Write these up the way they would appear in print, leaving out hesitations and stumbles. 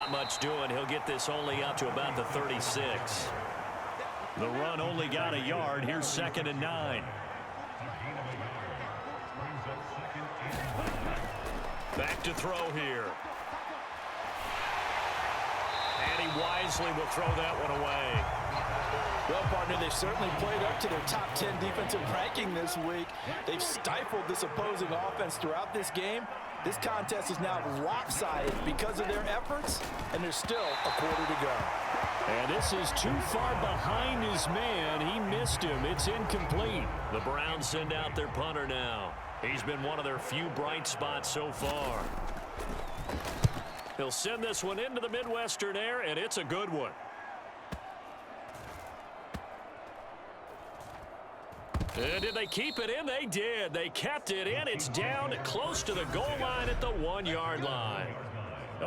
Not much doing. He'll get this only up to about the 36. The run only got a yard. Here's 2nd and 9. Back to throw here. And he wisely will throw that one away. Well, partner, they've certainly played up to their top 10 defensive ranking this week. They've stifled this opposing offense throughout this game. This contest is now lopsided because of their efforts, and there's still a quarter to go. And this is too far behind his man. He missed him. It's incomplete. The Browns send out their punter now. He's been one of their few bright spots so far. He'll send this one into the Midwestern air, and it's a good one. And did they keep it in? They did. They kept it in. It's down close to the goal line at the 1-yard line.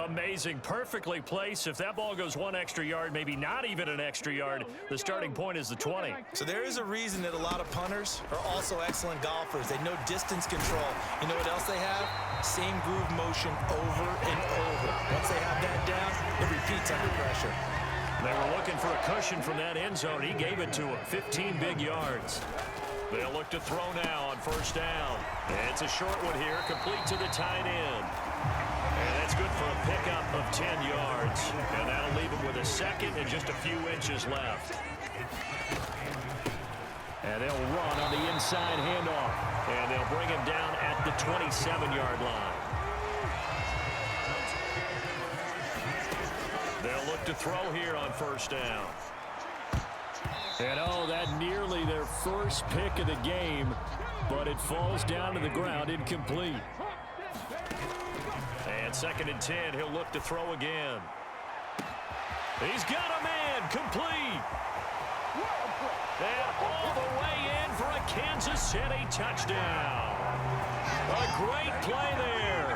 Amazing. Perfectly placed. If that ball goes 1 extra yard, maybe not even an extra yard, the starting point is the 20. So there is a reason that a lot of punters are also excellent golfers. They know distance control. You know what else they have? Same groove motion over and over. Once they have that down, it repeats under pressure. They were looking for a cushion from that end zone. He gave it to him. 15 big yards. They'll look to throw now on 1st down. It's a short one here, complete to the tight end. And that's good for a pickup of 10 yards. And that'll leave him with a 2nd and just a few inches left. And they'll run on the inside handoff. And they'll bring him down at the 27-yard line. They'll look to throw here on 1st down. And oh, that nearly their first pick of the game, but it falls down to the ground incomplete. And 2nd and 10, he'll look to throw again. He's got a man, complete. And all the way in for a Kansas City touchdown. A great play there.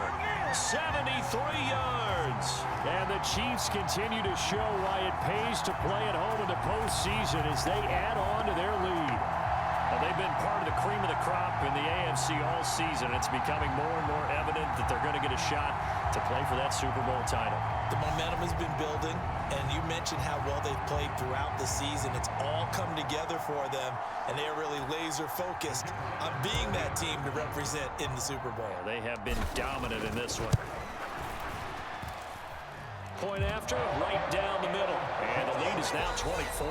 73 yards. And the Chiefs continue to show why it pays to play at home in the postseason as they add on to their lead. Well, they've been part of the cream of the crop in the AFC all season. It's becoming more and more evident that they're going to get a shot to play for that Super Bowl title. The momentum has been building, and you mentioned how well they've played throughout the season. It's all come together for them, and they are really laser-focused on being that team to represent in the Super Bowl. They have been dominant in this one. Point after, right down the middle. And the lead is now 24.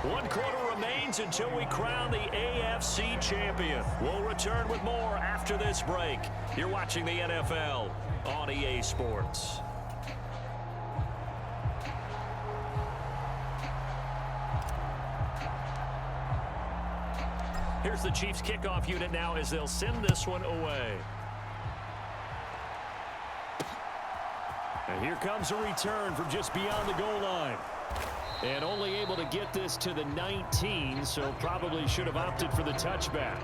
1 quarter remains until we crown the AFC champion. We'll return with more after this break. You're watching the NFL on EA Sports. Here's the Chiefs kickoff unit now as they'll send this one away. And here comes a return from just beyond the goal line. And only able to get this to the 19, so probably should have opted for the touchback.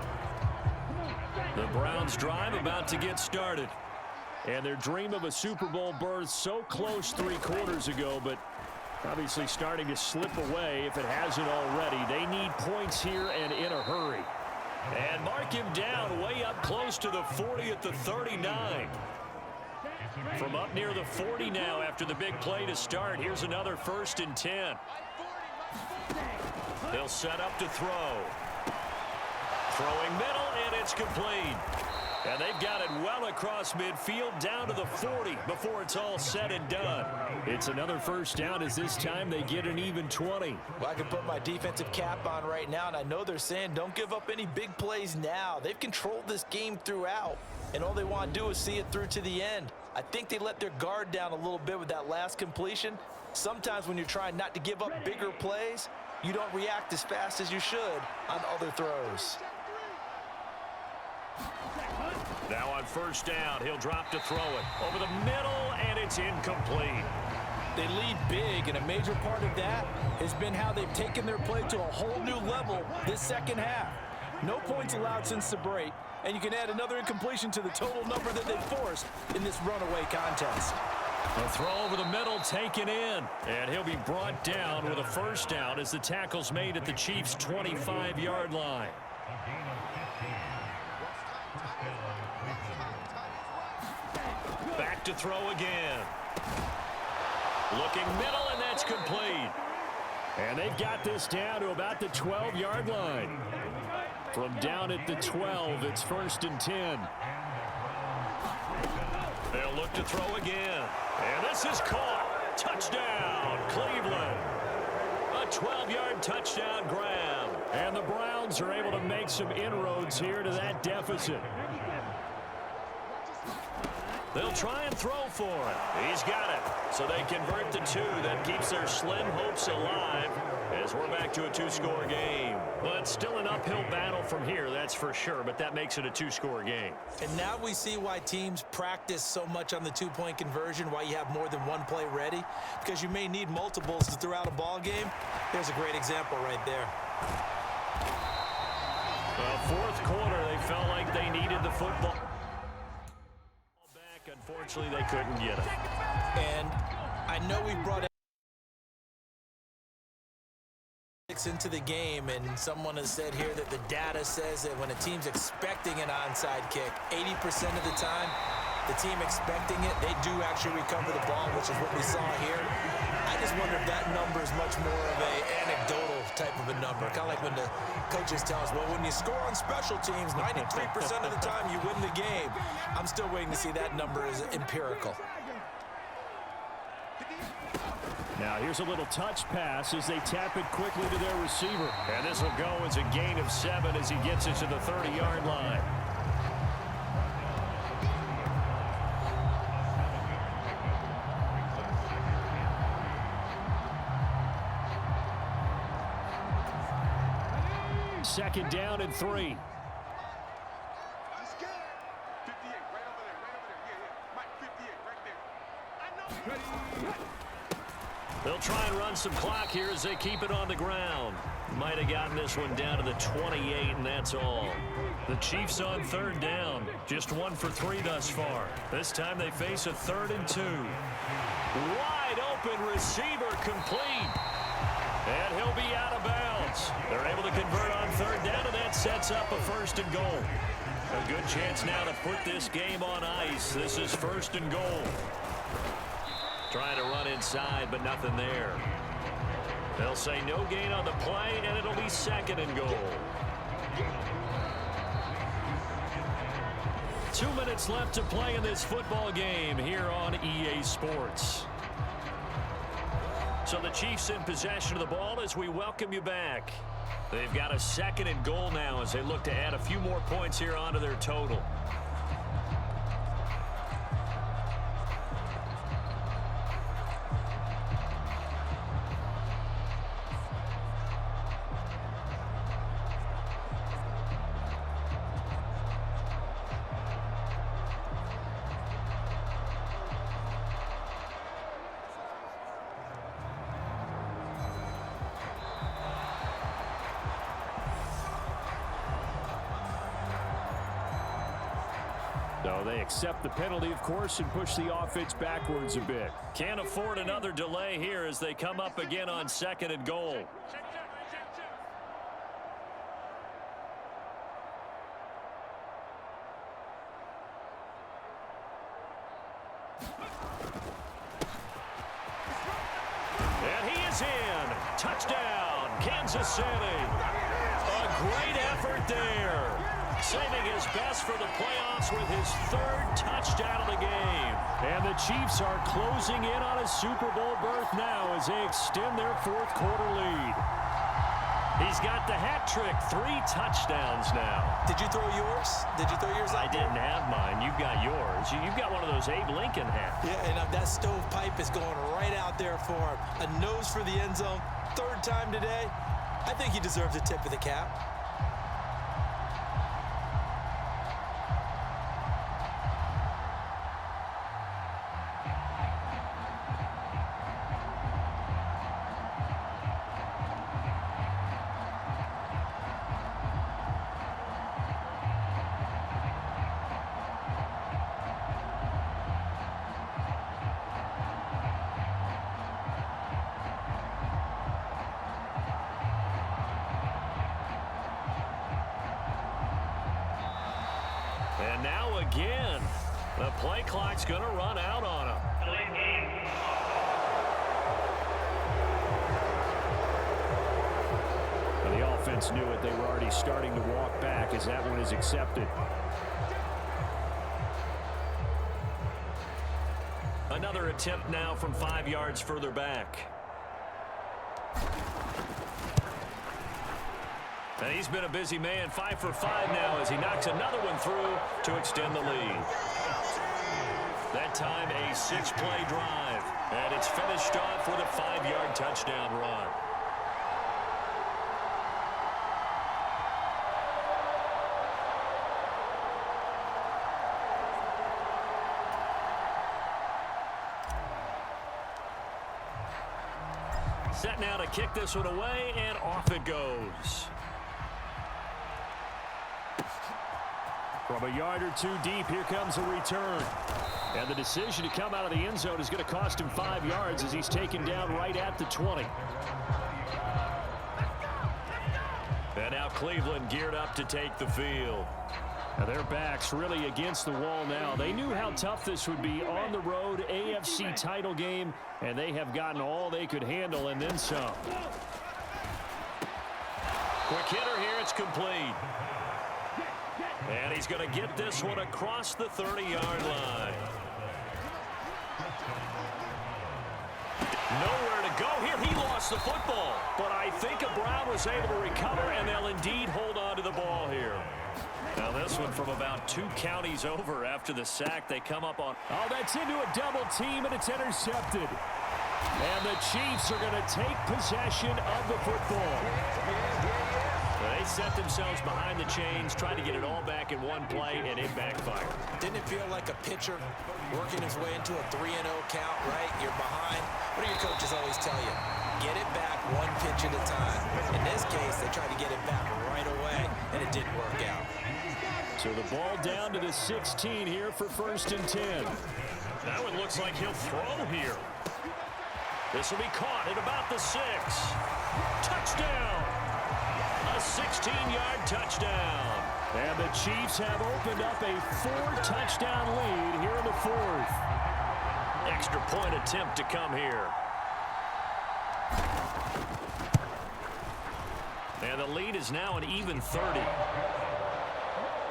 The Browns drive about to get started. And their dream of a Super Bowl berth so close 3 quarters ago, but obviously starting to slip away if it hasn't already. They need points here and in a hurry. And mark him down way up close to the 40 at the 39. From up near the 40 now after the big play to start. Here's another 1st and 10. They'll set up to throw. Throwing middle, and it's complete. And they've got it well across midfield down to the 40 before it's all said and done. It's another 1st down as this time they get an even 20. Well, I can put my defensive cap on right now, and I know they're saying don't give up any big plays now. They've controlled this game throughout, and all they want to do is see it through to the end. I think they let their guard down a little bit with that last completion. Sometimes when you're trying not to give up bigger plays, you don't react as fast as you should on other throws. Now on 1st down, he'll drop to throw it. Over the middle, and it's incomplete. They lead big, and a major part of that has been how they've taken their play to a whole new level this 2nd half. No points allowed since the break, and you can add another incompletion to the total number that they've forced in this runaway contest. A throw over the middle taken in, and he'll be brought down with a 1st down as the tackle's made at the Chiefs' 25-yard line. Back to throw again. Looking middle, and that's complete. And they've got this down to about the 12-yard line. From down at the 12, it's 1st and 10. They'll look to throw again. And this is caught. Touchdown, Cleveland. A 12-yard touchdown grab. And the Browns are able to make some inroads here to that deficit. They'll try and throw for it. He's got it. So they convert the 2. That keeps their slim hopes alive as we're back to a 2-score game. But still an uphill battle from here, that's for sure. But that makes it a 2-score game. And now we see why teams practice so much on the 2-point conversion, why you have more than one play ready, because you may need multiples to throw out a ball game. Here's a great example right there. Fourth quarter, they felt like they needed the football. Unfortunately, they couldn't get it. And I know we brought into the game, and someone has said here that the data says that when a team's expecting an onside kick, 80% of the time, the team expecting it, they do actually recover the ball, which is what we saw here. I just wonder if that number is much more of an anecdotal type of a number. Kind of like when the coaches tell us, well, when you score on special teams, 93% of the time you win the game. I'm still waiting to see that number as empirical. Now here's a little touch pass as they tap it quickly to their receiver. And this will go as a gain of 7 as he gets it to the 30-yard line. Second down and 3. They'll try and run some clock here as they keep it on the ground. Might have gotten this one down to the 28, and that's all. The Chiefs on 3rd down. Just 1 for 3 thus far. This time they face a 3rd and 2. Wide open receiver complete. And he'll be out of bounds. They're able to convert on 3rd down, and that sets up a 1st and goal. A good chance now to put this game on ice. This is 1st and goal. Trying to run inside, but nothing there. They'll say no gain on the play, and it'll be 2nd and goal. 2 minutes left to play in this football game here on EA Sports. So the Chiefs in possession of the ball as we welcome you back. They've got a 2nd and goal now as they look to add a few more points here onto their total. So they accept the penalty, of course, and push the offense backwards a bit. Can't afford another delay here as they come up again on 2nd and goal. And he is in. Touchdown, Kansas City. A great effort there. Saving his best for the playoffs with his 3rd touchdown of the game. And the Chiefs are closing in on a Super Bowl berth now as they extend their 4th quarter lead. He's got the hat trick, 3 touchdowns now. Did you throw yours? Did you throw yours out? I didn't have mine. You've got yours. You've got one of those Abe Lincoln hats. Yeah, and that stovepipe is going right out there for him. A nose for the end zone. 3rd time today. I think he deserves a tip of the cap. And now again, the play clock's going to run out on him. defense knew it. They were already starting to walk back as that one is accepted. Another attempt now from 5 yards further back. And he's been a busy man, 5 for 5 now as he knocks another one through to extend the lead. That time a 6-play drive. And it's finished off with a 5-yard touchdown run. Set now to kick this one away, and off it goes. From a yard or two deep, here comes a return. And the decision to come out of the end zone is going to cost him 5 yards as he's taken down right at the 20. And now Cleveland geared up to take the field. Now their backs really against the wall now. They knew how tough this would be on the road, AFC title game, and they have gotten all they could handle and then some. Quick hitter here, it's complete. And he's going to get this one across the 30-yard line. Nowhere to go here. He lost the football. But I think Brown was able to recover, and they'll indeed hold on to the ball here. Now this one from about 2 counties over after the sack. They come up on. Oh, that's into a double team, and it's intercepted. And the Chiefs are going to take possession of the football. They set themselves behind the chains, trying to get it all back in one play, and it backfired. Didn't it feel like a pitcher working his way into a 3-0 count, right? You're behind. What do your coaches always tell you? Get it back one pitch at a time. In this case, they tried to get it back right away, and it didn't work out. So the ball down to the 16 here for 1st and 10. That one looks like he'll throw here. This will be caught at about the 6. Touchdown! A 16-yard touchdown. And the Chiefs have opened up a 4-touchdown lead here in the 4th. Extra point attempt to come here. And the lead is now an even 30.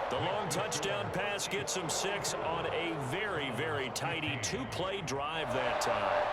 The long touchdown pass gets him 6 on a very, very tidy 2-play drive that time.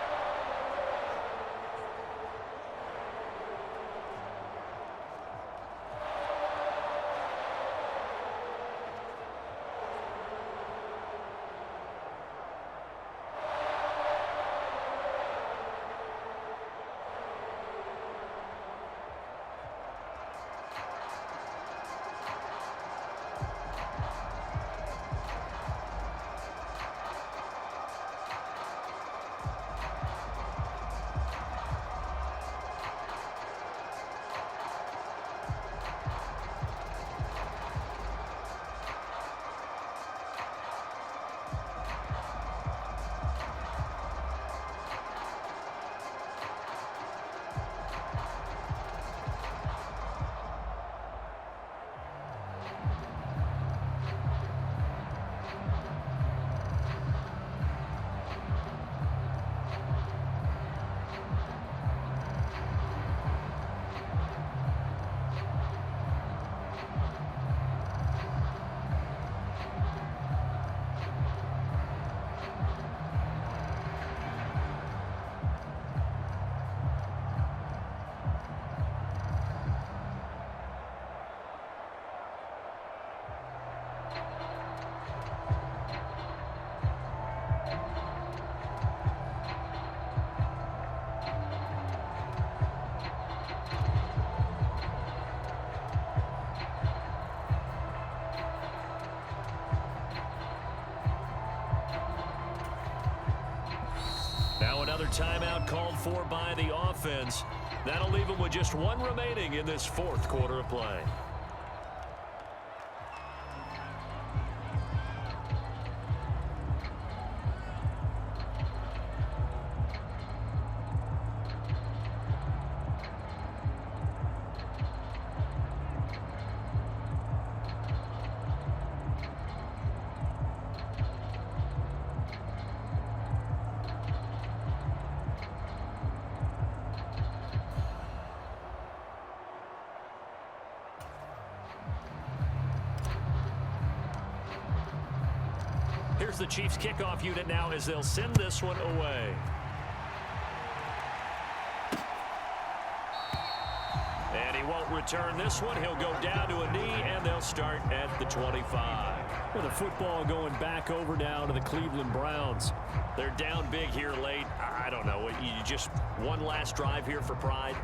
Another timeout called for by the offense. That'll leave them with just 1 remaining in this 4th quarter of play. Here's the Chiefs kickoff unit now as they'll send this one away. And he won't return this one. He'll go down to a knee, and they'll start at the 25. With the football going back over down to the Cleveland Browns. They're down big here late. I don't know. You just one last drive here for pride?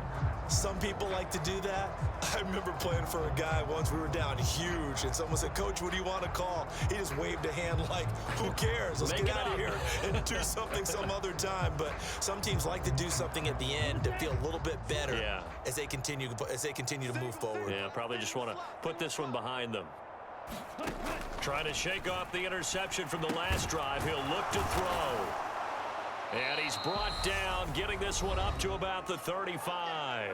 Some people like to do that. I remember playing for a guy once. We were down huge, and someone said, "Coach, what do you want to call?" He just waved a hand like, who cares? Let's get out of here and do something some other time. But some teams like to do something at the end to feel a little bit better as they continue to move forward. Yeah, probably just want to put this one behind them. Trying to shake off the interception from the last drive. He'll look to throw. And he's brought down, getting this one up to about the 35.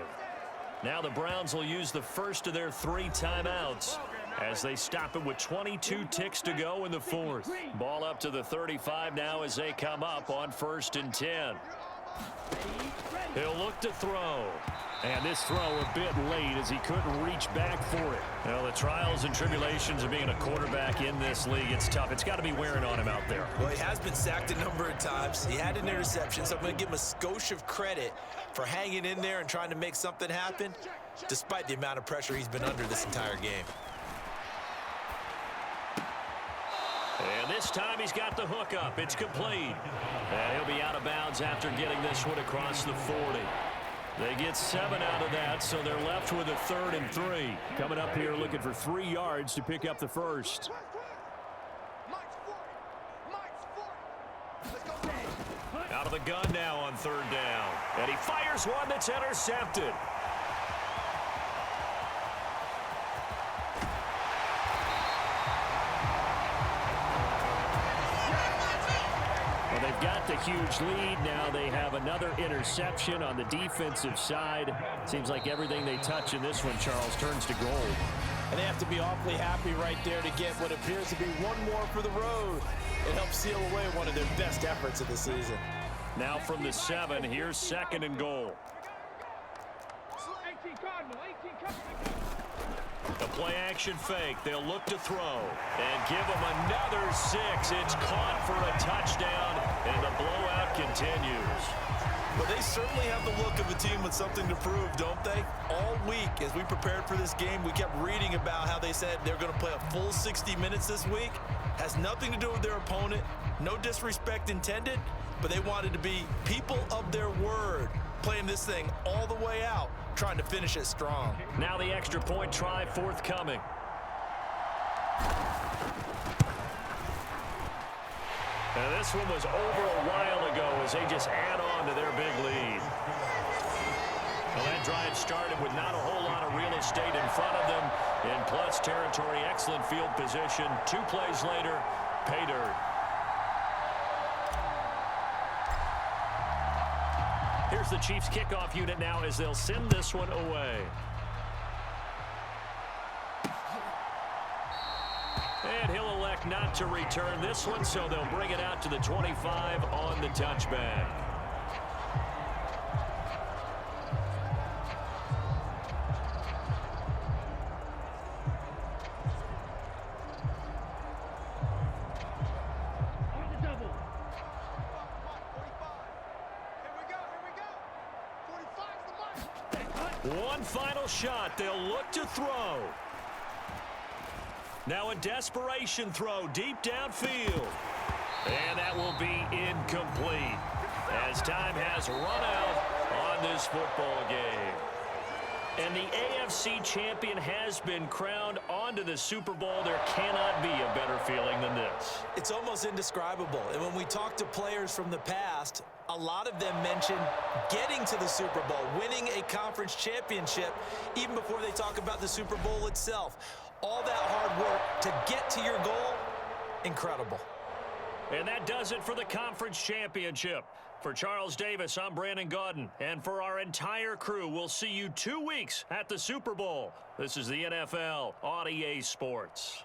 Now the Browns will use the first of their 3 timeouts as they stop it with 22 ticks to go in the fourth. Ball up to the 35 now as they come up on 1st and 10. He'll look to throw. And this throw a bit late as he couldn't reach back for it. Well, the trials and tribulations of being a quarterback in this league, it's tough. It's got to be wearing on him out there. Well, he has been sacked a number of times. He had an interception, so I'm going to give him a skosh of credit for hanging in there and trying to make something happen, despite the amount of pressure he's been under this entire game. And this time he's got the hook up. It's complete. And he'll be out of bounds after getting this one across the 40. They get 7 out of that, so they're left with a 3rd and 3. Coming up here looking for 3 yards to pick up the first. Out of the gun now on 3rd down. And he fires one that's intercepted. They've got the huge lead. Now they have another interception on the defensive side. Seems like everything they touch in this one, Charles, turns to gold. And they have to be awfully happy right there to get what appears to be one more for the road. It helps seal away one of their best efforts of the season. Now from the 7, here's 2nd and goal. A play-action fake. They'll look to throw and give him another 6. It's caught for a touchdown, and the blowout continues. But they certainly have the look of a team with something to prove, don't they? All week, as we prepared for this game, we kept reading about how they said they're going to play a full 60 minutes this week. Has nothing to do with their opponent. No disrespect intended, but they wanted to be people of their word, playing this thing all the way out, trying to finish it strong. Now the extra point try forthcoming. And this one was over a while ago as they just add on to their big lead. Well, that drive started with not a whole lot of real estate in front of them. In plus territory, excellent field position. 2 plays later, pay dirt. Here's the Chiefs kickoff unit now as they'll send this one away. And he'll elect not to return this one, so they'll bring it out to the 25 on the touchback. One final shot. They'll look to throw. Now a desperation throw deep downfield. And that will be incomplete as time has run out on this football game. And the AFC champion has been crowned onto the Super Bowl. There cannot be a better feeling than this. It's almost indescribable. And when we talk to players from the past, a lot of them mention getting to the Super Bowl, winning a conference championship, even before they talk about the Super Bowl itself. All that hard work to get to your goal, incredible. And that does it for the conference championship. For Charles Davis, I'm Brandon Gaudin. And for our entire crew, we'll see you 2 weeks at the Super Bowl. This is the NFL on EA Sports.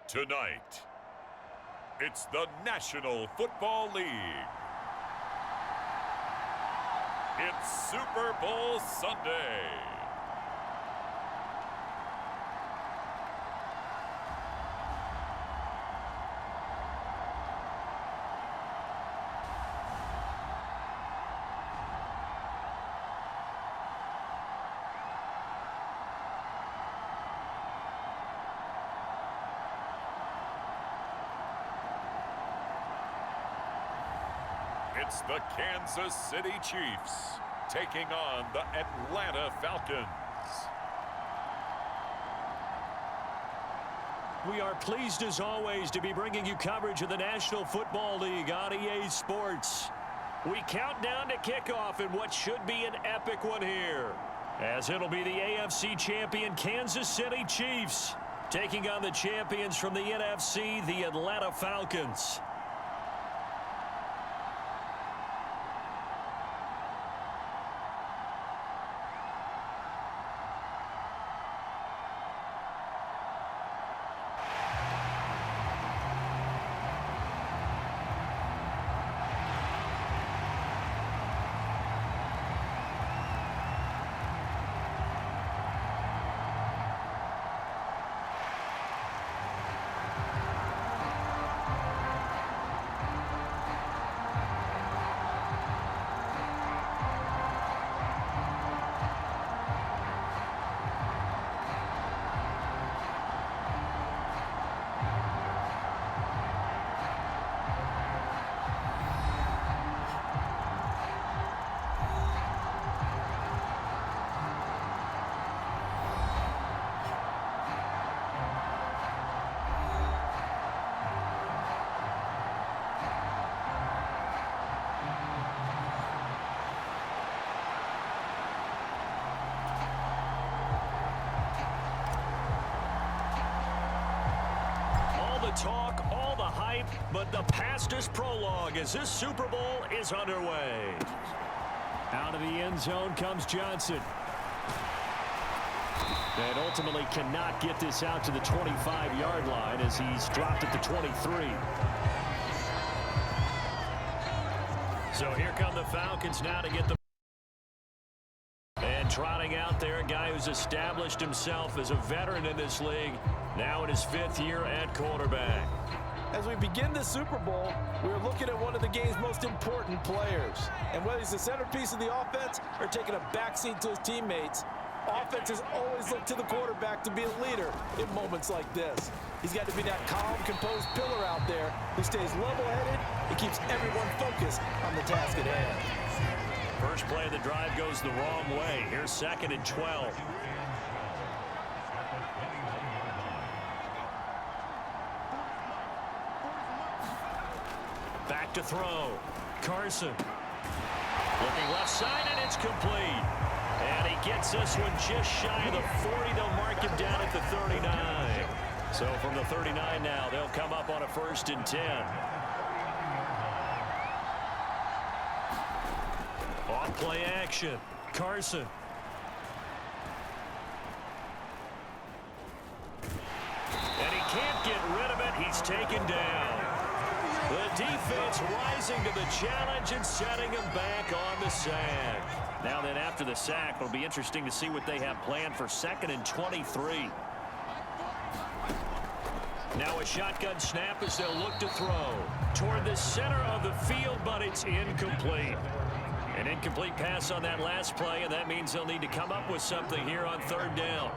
Tonight, it's the National Football League. It's Super Bowl Sunday. It's the Kansas City Chiefs taking on the Atlanta Falcons. We are pleased as always to be bringing you coverage of the National Football League on EA Sports. We count down to kickoff in what should be an epic one here, as it'll be the AFC champion Kansas City Chiefs taking on the champions from the NFC, the Atlanta Falcons. Talk, all the hype, but the past is prologue as this Super Bowl is underway. Out of the end zone comes Johnson. And ultimately cannot get this out to the 25-yard line as he's dropped at the 23. So here come the Falcons now to get the... And trotting out there, a guy who's established himself as a veteran in this league, now in his 5th year at quarterback. As we begin the Super Bowl, we're looking at one of the game's most important players. And whether he's the centerpiece of the offense or taking a backseat to his teammates, offenses always look to the quarterback to be a leader in moments like this. He's got to be that calm, composed pillar out there who stays level-headed and keeps everyone focused on the task at hand. First play of the drive goes the wrong way. Here's 2nd and 12. Back to throw. Carson. Looking left side, and it's complete. And he gets this one just shy of the 40. They'll mark him down at the 39. So from the 39 now, they'll come up on a 1st and 10. Off play action. Carson. And he can't get rid of it. He's taken down. The defense rising to the challenge and setting him back on the sack. Now then, after the sack, it'll be interesting to see what they have planned for 2nd and 23. Now a shotgun snap as they'll look to throw toward the center of the field, but it's incomplete. An incomplete pass on that last play, and that means they'll need to come up with something here on 3rd down.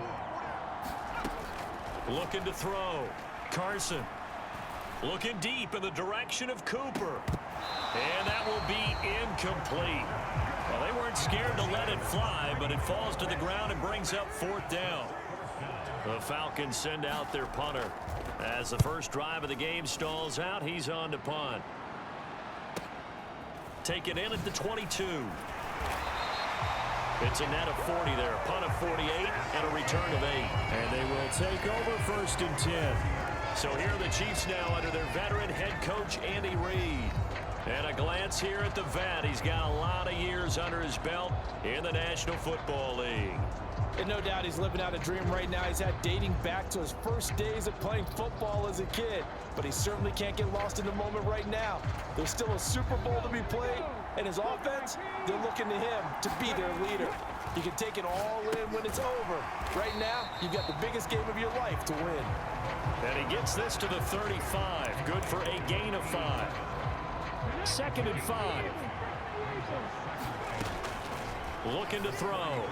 Looking to throw. Carson. Looking deep in the direction of Cooper. And that will be incomplete. Well, they weren't scared to let it fly, but it falls to the ground and brings up 4th down. The Falcons send out their punter. As the first drive of the game stalls out, he's on to punt. Take it in at the 22. It's a net of 40 there. Punt of 48 and a return of 8. And they will take over 1st and 10. So here are the Chiefs now under their veteran head coach, Andy Reid. And a glance here at the vet. He's got a lot of years under his belt in the National Football League. And no doubt he's living out a dream right now. He's had dating back to his first days of playing football as a kid. But he certainly can't get lost in the moment right now. There's still a Super Bowl to be played, and his offense, they're looking to him to be their leader. He can take it all in when it's over. Right now, you've got the biggest game of your life to win. And he gets this to the 35. Good for a gain of 5. 2nd and 5. Looking to throw.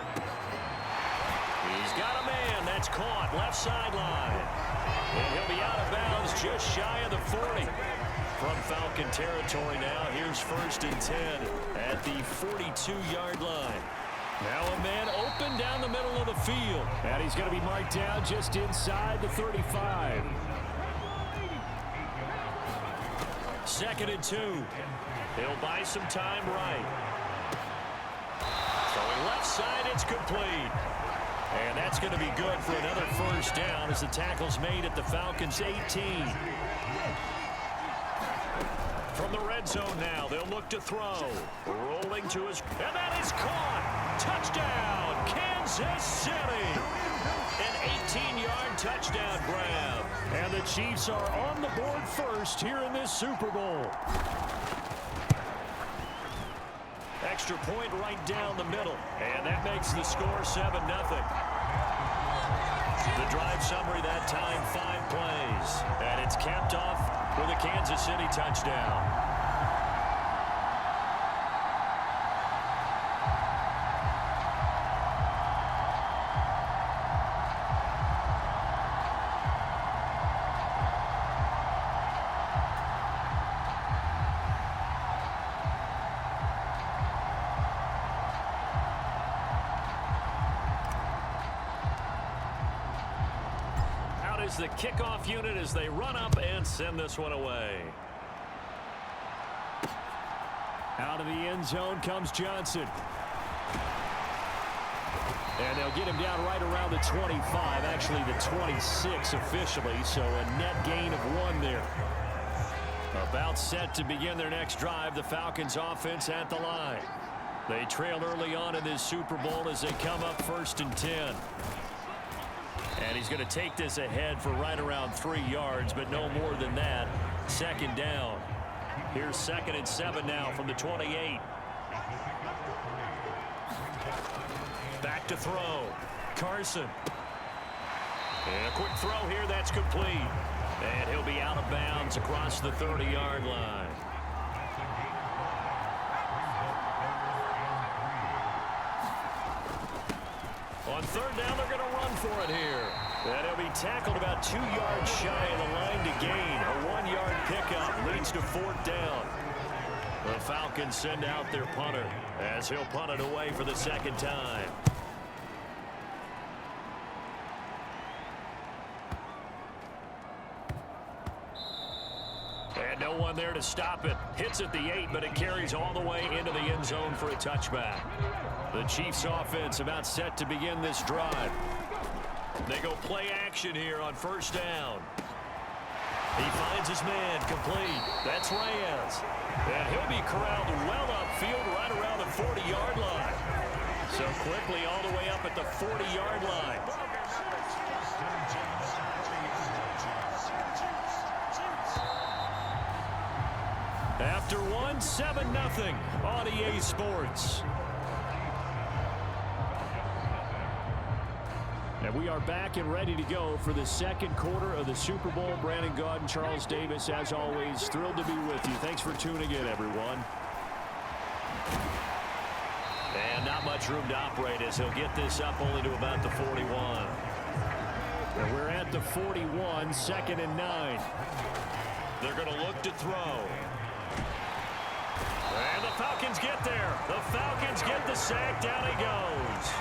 He's got a man. That's caught. Left sideline. And he'll be out of bounds just shy of the 40. From Falcon territory now, here's 1st and 10 at the 42-yard line. Now a man open down the middle of the field. And he's going to be marked down just inside the 35. 2nd and 2. He'll buy some time right. Throwing left side, it's complete. And that's going to be good for another 1st down as the tackle's made at the Falcons' 18. From the red zone now, they'll look to throw. Rolling to his, and that is caught. Touchdown, Kansas City. An 18-yard touchdown grab. And the Chiefs are on the board first here in this Super Bowl. Extra point right down the middle. And that makes the score 7-0. The drive summary that time, 5 plays. And it's capped off with a Kansas City touchdown. Is the kickoff unit as they run up and send this one away. Out of the end zone comes Johnson. And they'll get him down right around the 25, actually the 26 officially, so a net gain of 1 there. About set to begin their next drive, the Falcons offense at the line. They trail early on in this Super Bowl as they come up 1st and 10. And he's going to take this ahead for right around 3 yards, but no more than that. 2nd down. Here's 2nd and 7 now from the 28. Back to throw. Carson. And a quick throw here that's complete. And he'll be out of bounds across the 30-yard line. On 3rd down, they're going to run for it here. And he'll be tackled about 2 yards shy of the line to gain. A 1-yard pickup leads to 4th down. The Falcons send out their punter as he'll punt it away for the 2nd time. And no one there to stop it. Hits at the 8, but it carries all the way into the end zone for a touchback. The Chiefs offense about set to begin this drive. They go play action here on 1st down. He finds his man complete. That's Reyes. And he'll be corralled well upfield right around the 40-yard line. So quickly all the way up at the 40-yard line. After 1, 7-0 on EA Sports. And we are back and ready to go for the 2nd quarter of the Super Bowl. Brandon Gaudin and Charles Davis, as always, thrilled to be with you. Thanks for tuning in, everyone. And not much room to operate as he'll get this up only to about the 41. And we're at the 41, 2nd and 9. They're going to look to throw. And the Falcons get there. The Falcons get the sack. Down he goes.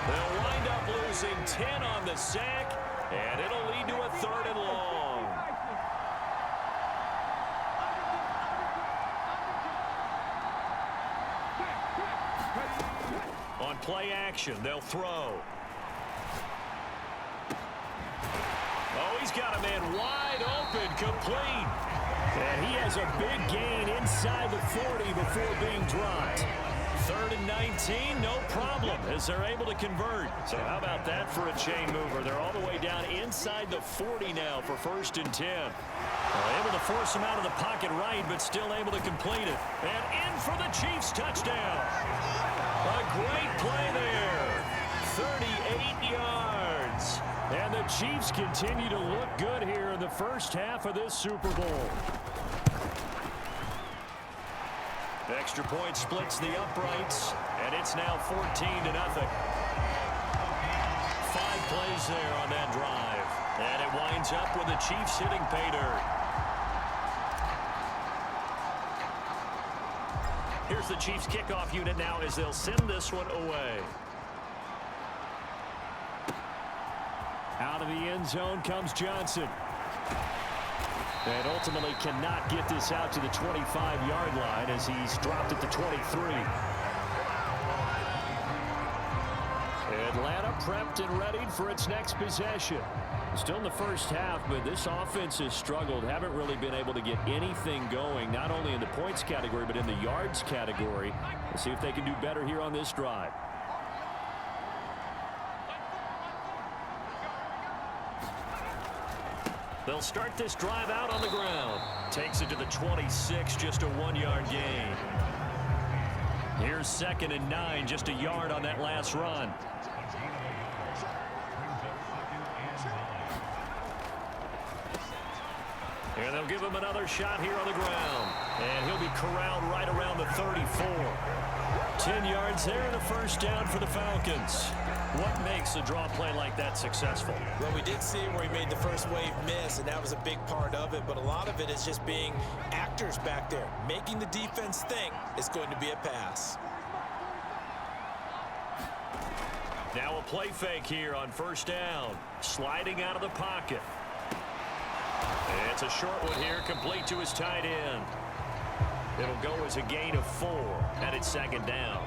They'll wind up losing 10 on the sack, and it'll lead to a 3rd and long. On play action, they'll throw. Oh, he's got a man wide open, complete. And he has a big gain inside the 40 before being dropped. 3rd and 19, no problem, as they're able to convert. So how about that for a chain mover? They're all the way down inside the 40 now for 1st and 10. They're able to force him out of the pocket right, but still able to complete it. And in for the Chiefs touchdown. A great play there. 38 yards. And the Chiefs continue to look good here in the first half of this Super Bowl. The extra point splits the uprights, and it's now 14-0. 5 plays there on that drive. And it winds up with the Chiefs hitting pay dirt. Here's the Chiefs kickoff unit now as they'll send this one away. Out of the end zone comes Johnson. And ultimately cannot get this out to the 25-yard line as he's dropped at the 23. Atlanta prepped and readied for its next possession. Still in the first half, but this offense has struggled. Haven't really been able to get anything going, not only in the points category, but in the yards category. We'll see if they can do better here on this drive. They'll start this drive out on the ground. Takes it to the 26, just a 1-yard gain. Here's 2nd and 9, just a yard on that last run. And they'll give him another shot here on the ground. And he'll be corralled right around the 34. 10 yards there and a first down for the Falcons. What makes a draw play like that successful? Well, we did see where he made the first wave miss, and that was a big part of it. But a lot of it is just being actors back there. Making the defense think it's going to be a pass. Now a play fake here on 1st down. Sliding out of the pocket. It's a short one here, complete to his tight end. It'll go as a gain of 4, and it's 2nd down.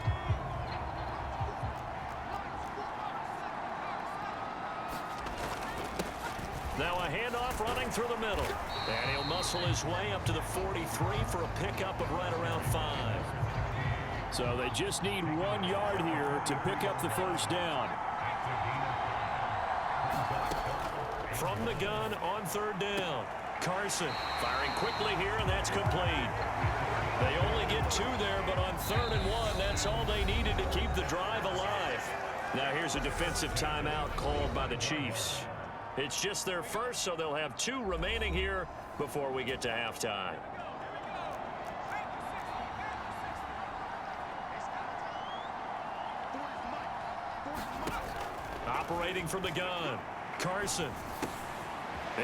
Now a handoff running through the middle. And he'll muscle his way up to the 43 for a pickup of right around 5. So they just need 1 yard here to pick up the first down. From the gun on 3rd down. Carson firing quickly here, and that's complete. They only get 2 there, but on 3rd and 1, that's all they needed to keep the drive alive. Now here's a defensive timeout called by the Chiefs. It's just their first, so they'll have 2 remaining here before we get to halftime. Operating from the gun, Carson.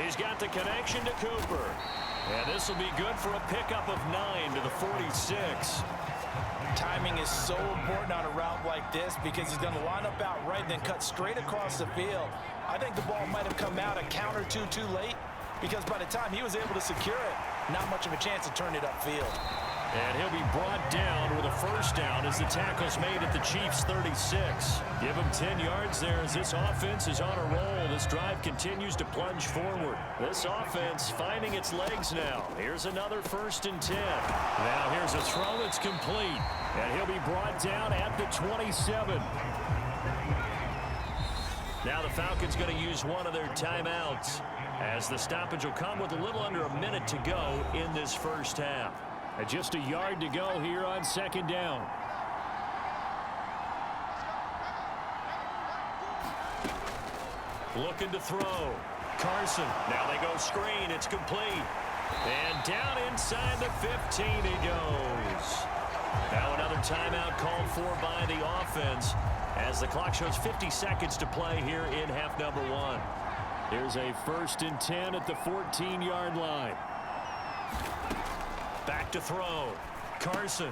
He's got the connection to Cooper. And this will be good for a pickup of 9 to the 46. Timing is so important on a route like this because he's going to line up out right and then cut straight across the field. I think the ball might have come out a count or two too late because by the time he was able to secure it, not much of a chance to turn it upfield. And he'll be brought down with a first down as the tackle's made at the Chiefs' 36. Give him 10 yards there as this offense is on a roll. This drive continues to plunge forward. This offense finding its legs now. Here's another 1st and 10. Now here's a throw that's complete. And he'll be brought down at the 27. Now the Falcons going to use one of their timeouts as the stoppage will come with a little under a minute to go in this first half. And just a yard to go here on 2nd down. Looking to throw. Carson. Now they go screen. It's complete. And down inside the 15 he goes. Now another timeout called for by the offense as the clock shows 50 seconds to play here in half number 1. Here's a 1st and 10 at the 14-yard line. Back to throw. Carson.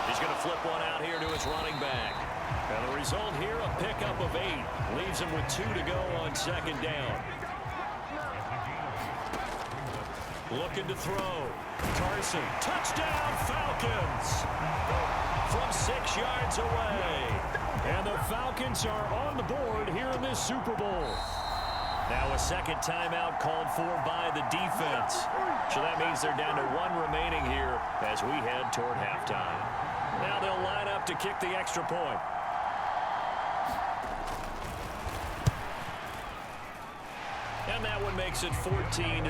He's going to flip one out here to his running back. And the result here, a pickup of 8. Leaves him with 2 to go on 2nd down. Looking to throw. Carson. Touchdown, Falcons! From 6 yards away. And the Falcons are on the board here in this Super Bowl. Now a second timeout called for by the defense. So that means they're down to one remaining here as we head toward halftime. Now they'll line up to kick the extra point. And that one makes it 14-7.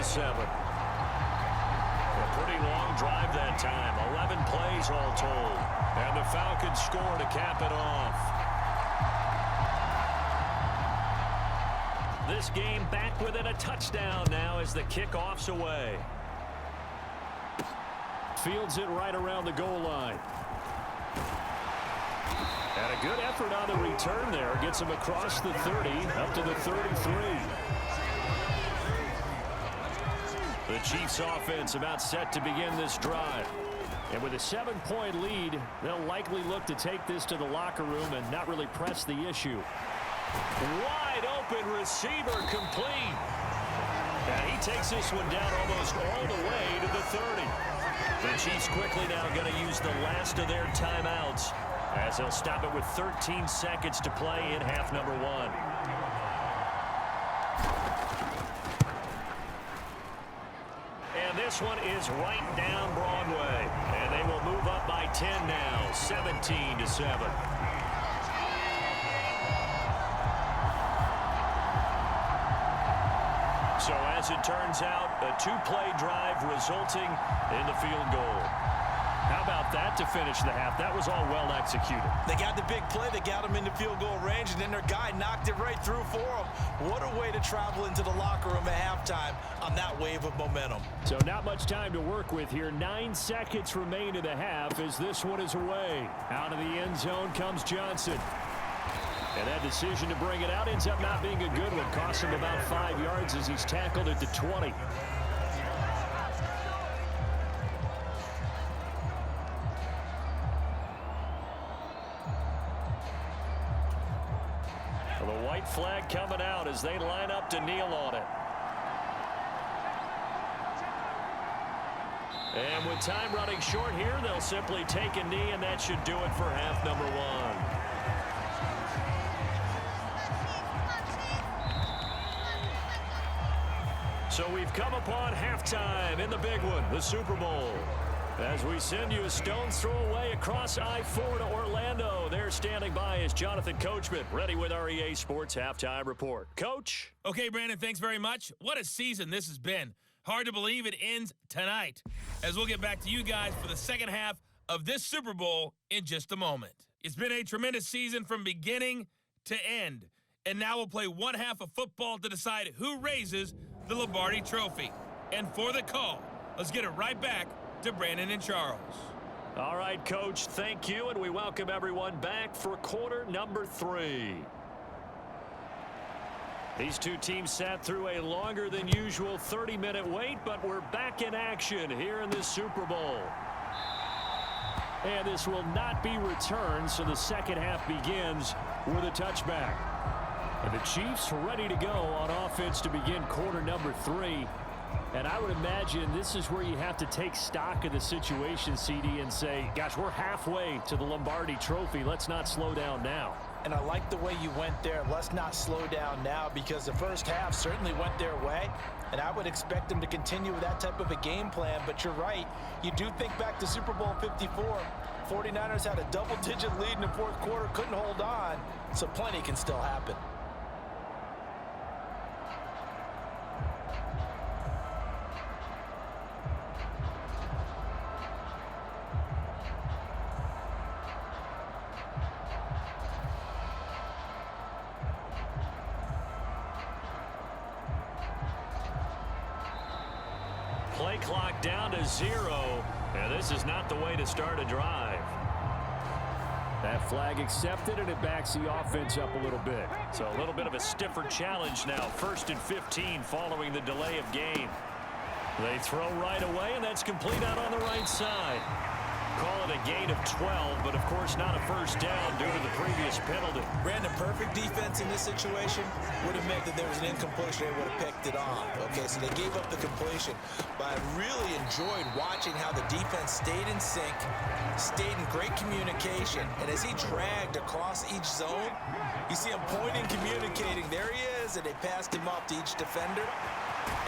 A pretty long drive that time. 11 plays all told. And the Falcons score to cap it off. This game back within a touchdown now as the kickoff's away. Fields it right around the goal line. And a good effort on the return there. Gets him across the 30, up to the 33. The Chiefs offense about set to begin this drive. And with a 7-point lead, they'll likely look to take this to the locker room and not really press the issue. Wide open receiver complete. And he takes this one down almost all the way to the 30. The Chiefs quickly now going to use the last of their timeouts as they'll stop it with 13 seconds to play in half number 1. And this one is right down Broadway. And they will move up by 10 now, 17-7. So as it turns out, a 2-play drive resulting in the field goal. How about that to finish the half? That was all well executed. They got the big play. They got him into field goal range, and then their guy knocked it right through for him. What a way to travel into the locker room at halftime on that wave of momentum. So not much time to work with here. 9 seconds remain in the half as this one is away. Out of the end zone comes Johnson. And that decision to bring it out ends up not being a good one. Costs him about 5 yards as he's tackled at the 20. The white flag coming out as they line up to kneel on it. And with time running short here, they'll simply take a knee, and that should do it for half number 1. So we've come upon halftime in the big one, the Super Bowl. As we send you a stone's throw away across I-4 to Orlando. There standing by is Jonathan Coachman, ready with our EA Sports Halftime Report. Coach? Okay, Brandon, thanks very much. What a season this has been. Hard to believe it ends tonight, as we'll get back to you guys for the second half of this Super Bowl in just a moment. It's been a tremendous season from beginning to end, and now we'll play one half of football to decide who raises the Lombardi Trophy. And for the call, let's get it right back to Brandon and Charles. All right, Coach, thank you, and we welcome everyone back for quarter number 3. These two teams sat through a longer than usual 30-minute wait, but we're back in action here in this Super Bowl. And this will not be returned, so the second half begins with a touchback. And the Chiefs ready to go on offense to begin quarter number 3. And I would imagine this is where you have to take stock of the situation, CD, and say, gosh, we're halfway to the Lombardi Trophy. Let's not slow down now. And I like the way you went there. Let's not slow down now, because the first half certainly went their way. And I would expect them to continue with that type of a game plan. But you're right. You do think back to Super Bowl 54. 49ers had a double-digit lead in the fourth quarter, couldn't hold on. So plenty can still happen. Play clock down to 0. And this is not the way to start a drive. That flag accepted, and it backs the offense up a little bit. So a little bit of a stiffer challenge now. 1st and 15 following the delay of game. They throw right away, and that's complete out on the right side. call it a gain of 12, but of course not a first down due to the previous penalty. Brandon, perfect defense in this situation would have meant that there was an incompletion. They would have picked it off. Okay, so they gave up the completion. But I really enjoyed watching how the defense stayed in sync, stayed in great communication. And as he dragged across each zone, you see him pointing, communicating. There he is, and they passed him off to each defender.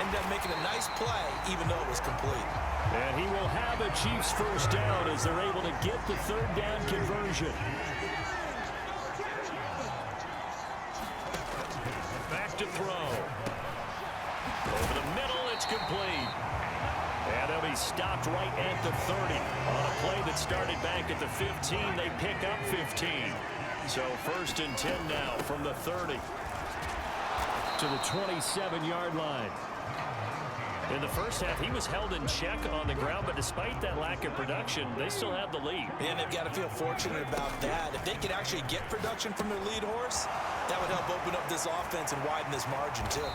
Ended up making a nice play, even though it was complete. And he will have a Chiefs first down as they're able to get the third down conversion. Back to throw. Over the middle, it's complete. And they'll be stopped right at the 30. On a play that started back at the 15, they pick up 15. So first and 10 now from the 30 to the 27-yard line. In the first half, he was held in check on the ground, but despite that lack of production, they still have the lead. And they've got to feel fortunate about that. If they could actually get production from their lead horse, that would help open up this offense and widen this margin, too.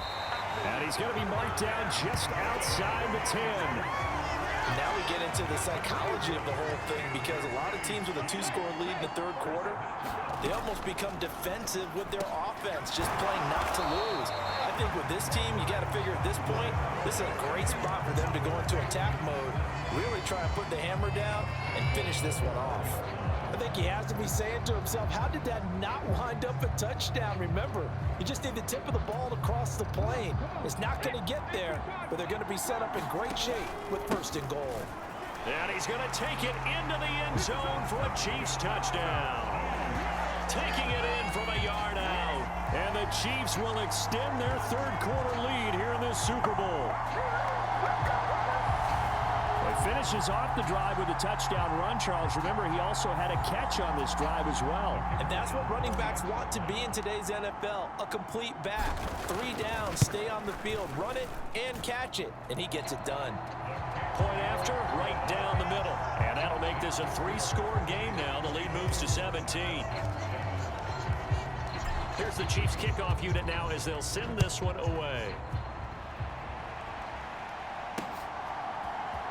And he's going to be marked down just outside the 10. Now we get into the psychology of the whole thing, because a lot of teams with a two-score lead in the third quarter, they almost become defensive with their offense, just playing not to lose. I think with this team, you got to figure at this point, this is a great spot for them to go into attack mode, really try and put the hammer down and finish this one off. I think he has to be saying to himself, how did that not wind up a touchdown? Remember, you just need the tip of the ball to cross the plane. It's not going to get there, but they're going to be set up in great shape with first and goal. And he's going to take it into the end zone for a Chiefs touchdown. Taking it in from a yard out. And the Chiefs will extend their third quarter lead here in this Super Bowl. He finishes off the drive with a touchdown run, Charles. Remember, he also had a catch on this drive as well. And that's what running backs want to be in today's NFL, a complete back. 3 downs, stay on the field, run it, and catch it. And he gets it done. Point after, right down the middle. And that'll make this a 3-score game now. The lead moves to 17. Here's the Chiefs kickoff unit now as they'll send this one away.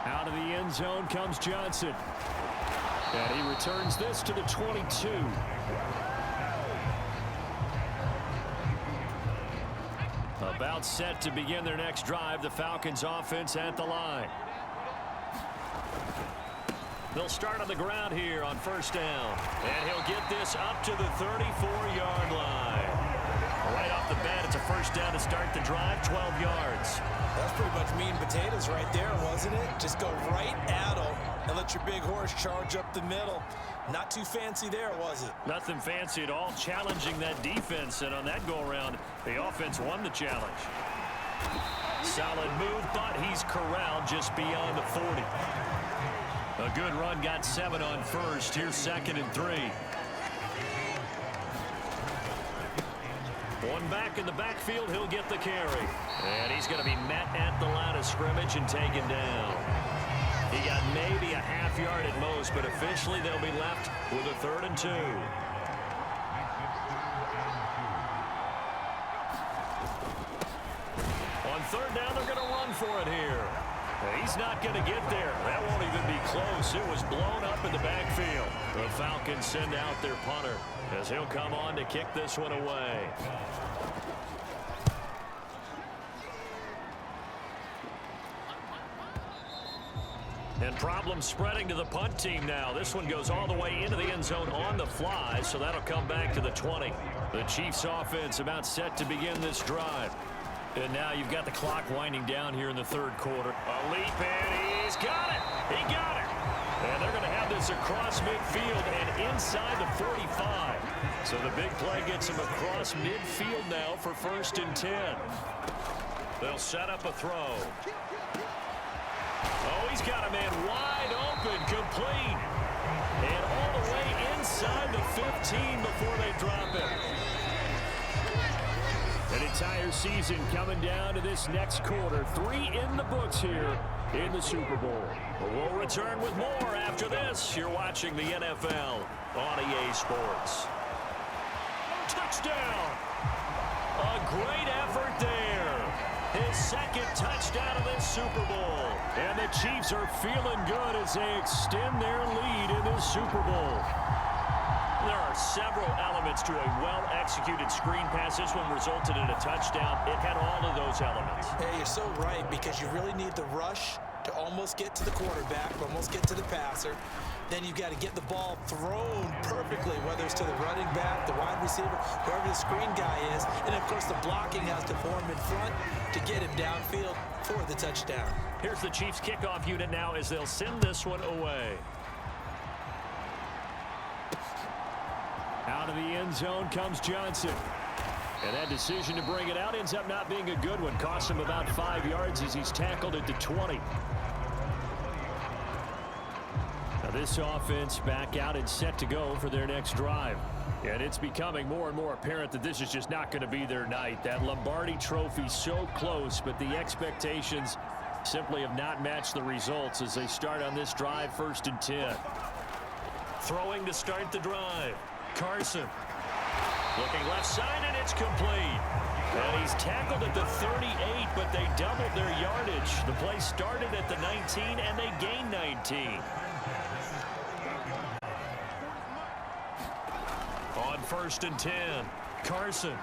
Out of the end zone comes Johnson. And he returns this to the 22. About set to begin their next drive, the Falcons offense at the line. They'll start on the ground here on first down. And he'll get this up to the 34-yard line. Right off the bat, it's a first down to start the drive, 12 yards. That's pretty much meat and potatoes right there, wasn't it? Just go right at them and let your big horse charge up the middle. Not too fancy there, was it? Nothing fancy at all, challenging that defense. And on that go-around, the offense won the challenge. Solid move, but he's corralled just beyond the 40. A good run, got 7 on first. Here's 2nd and 3. One back in the backfield, he'll get the carry. And he's going to be met at the line of scrimmage and taken down. He got maybe a half yard at most, but officially they'll be left with a 3rd and 2. On 3rd down, they're going to run for it here. He's not going to get there. That won't even be close. It was blown up in the backfield. The Falcons send out their punter as he'll come on to kick this one away. And problems spreading to the punt team now. This one goes all the way into the end zone on the fly, so that'll come back to the 20. The Chiefs offense about set to begin this drive. And now you've got the clock winding down here in the third quarter. A leap, and he's got it. He got it. And they're going to have this across midfield and inside the 45. So the big play gets him across midfield now for 1st and 10. They'll set up a throw. Oh, he's got a man wide open, complete. And all the way inside the 15 before they drop it. An entire season coming down to this next quarter. 3 in the books here in the Super Bowl. We'll return with more after this. You're watching the NFL on EA Sports. Touchdown! A great effort there. His second touchdown of this Super Bowl. And the Chiefs are feeling good as they extend their lead in this Super Bowl. There are several elements to a well-executed screen pass. This one resulted in a touchdown. It had all of those elements. Hey, you're so right, because you really need the rush to almost get to the quarterback, almost get to the passer. Then you've got to get the ball thrown perfectly, whether it's to the running back, the wide receiver, whoever the screen guy is. And, of course, the blocking has to form in front to get him downfield for the touchdown. Here's the Chiefs kickoff unit now as they'll send this one away. Out of the end zone comes Johnson. And that decision to bring it out ends up not being a good one. Costs him about 5 yards as he's tackled at the 20. Now this offense back out and set to go for their next drive. And it's becoming more and more apparent that this is just not going to be their night. That Lombardi Trophy so close, but the expectations simply have not matched the results as they start on this drive, 1st and 10. Throwing to start the drive. Carson. Looking left side, and it's complete. And he's tackled at the 38, but they doubled their yardage. The play started at the 19, and they gained 19. On 1st and 10, Carson.